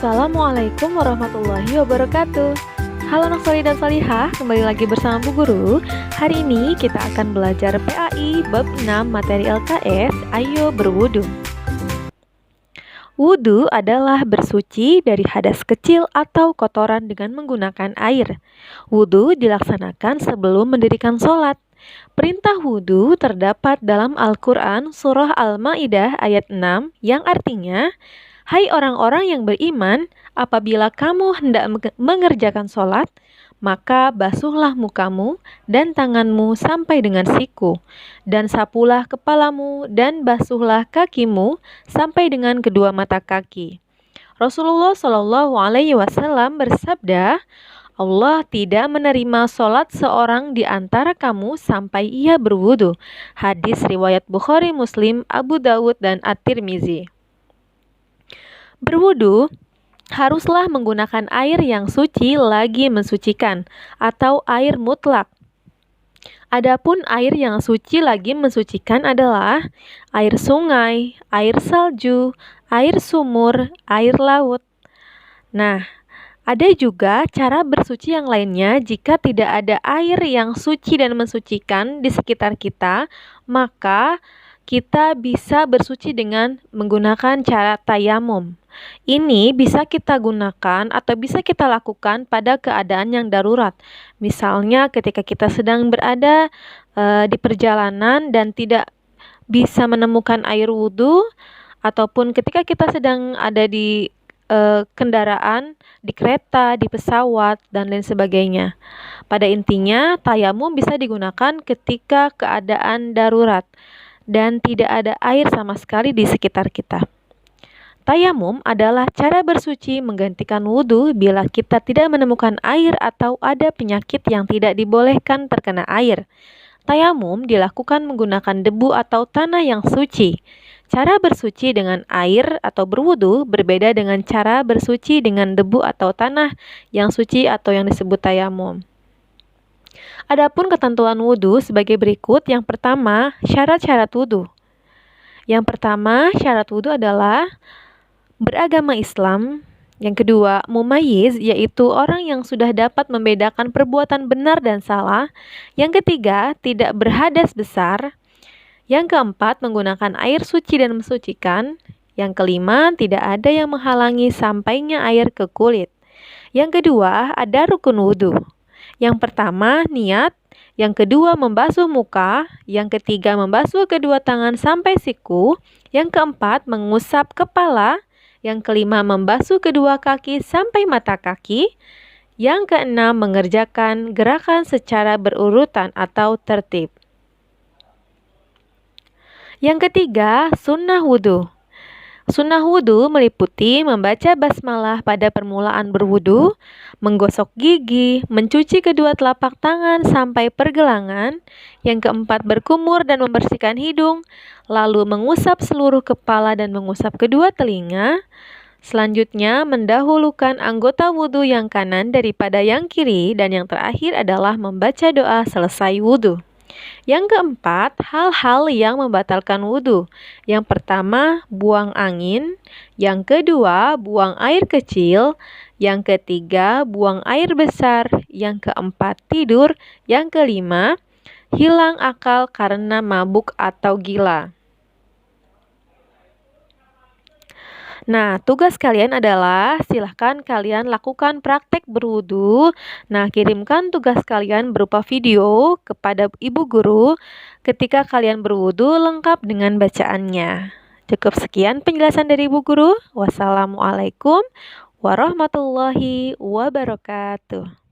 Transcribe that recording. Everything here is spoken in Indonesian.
Assalamualaikum warahmatullahi wabarakatuh. Halo anak solih dan solihah, kembali lagi bersama Bu Guru. Hari ini kita akan belajar PAI bab 6 materi LKS. Ayo berwudu. Wudu adalah bersuci dari hadas kecil atau kotoran dengan menggunakan air. Wudu dilaksanakan sebelum mendirikan sholat. Perintah wudu terdapat dalam Al-Quran surah Al-Ma'idah ayat 6 yang artinya, hai orang-orang yang beriman, apabila kamu hendak mengerjakan sholat, maka basuhlah mukamu dan tanganmu sampai dengan siku, dan sapulah kepalamu dan basuhlah kakimu sampai dengan kedua mata kaki. Rasulullah Shallallahu Alaihi Wasallam bersabda, Allah tidak menerima sholat seorang di antara kamu sampai ia berwudu. Hadis riwayat Bukhari, Muslim, Abu Dawud, dan At-Tirmizi. Berwudu haruslah menggunakan air yang suci lagi mensucikan atau air mutlak. Adapun air yang suci lagi mensucikan adalah air sungai, air salju, air sumur, air laut. Nah, ada juga cara bersuci yang lainnya. Jika tidak ada air yang suci dan mensucikan di sekitar kita, maka kita bisa bersuci dengan menggunakan cara tayamum. Ini bisa kita gunakan atau bisa kita lakukan pada keadaan yang darurat. Misalnya ketika kita sedang berada di perjalanan dan tidak bisa menemukan air wudhu, ataupun ketika kita sedang ada di kendaraan, di kereta, di pesawat, dan lain sebagainya. Pada intinya, tayamum bisa digunakan ketika keadaan darurat dan tidak ada air sama sekali di sekitar kita. Tayamum adalah cara bersuci menggantikan wudhu bila kita tidak menemukan air atau ada penyakit yang tidak dibolehkan terkena air. Tayamum dilakukan menggunakan debu atau tanah yang suci. Cara bersuci dengan air atau berwudu berbeda dengan cara bersuci dengan debu atau tanah yang suci atau yang disebut tayamum. Adapun ketentuan wudu sebagai berikut. Yang pertama, syarat-syarat wudu. Yang pertama, syarat wudu adalah beragama Islam. Yang kedua, mumayyiz, yaitu orang yang sudah dapat membedakan perbuatan benar dan salah. Yang ketiga, tidak berhadas besar. Yang keempat, menggunakan air suci dan mensucikan. Yang kelima, tidak ada yang menghalangi sampainya air ke kulit. Yang kedua, ada rukun wudu. Yang pertama, niat. Yang kedua, membasuh muka. Yang ketiga, membasuh kedua tangan sampai siku. Yang keempat, mengusap kepala. Yang kelima, membasuh kedua kaki sampai mata kaki. Yang keenam, mengerjakan gerakan secara berurutan atau tertib. Yang ketiga, sunnah wudu. Sunnah wudu meliputi membaca basmalah pada permulaan berwudu, menggosok gigi, mencuci kedua telapak tangan sampai pergelangan. Yang keempat, berkumur dan membersihkan hidung, lalu mengusap seluruh kepala dan mengusap kedua telinga. Selanjutnya, mendahulukan anggota wudu yang kanan daripada yang kiri, dan yang terakhir adalah membaca doa selesai wudu. Yang keempat, hal-hal yang membatalkan wudu. Yang pertama, buang angin. Yang kedua, buang air kecil. Yang ketiga, buang air besar. Yang keempat, tidur. Yang kelima, hilang akal karena mabuk atau gila. Nah, tugas kalian adalah silahkan kalian lakukan praktek berwudu. Nah, kirimkan tugas kalian berupa video kepada ibu guru ketika kalian berwudu lengkap dengan bacaannya. Cukup sekian penjelasan dari ibu guru. Wassalamualaikum warahmatullahi wabarakatuh.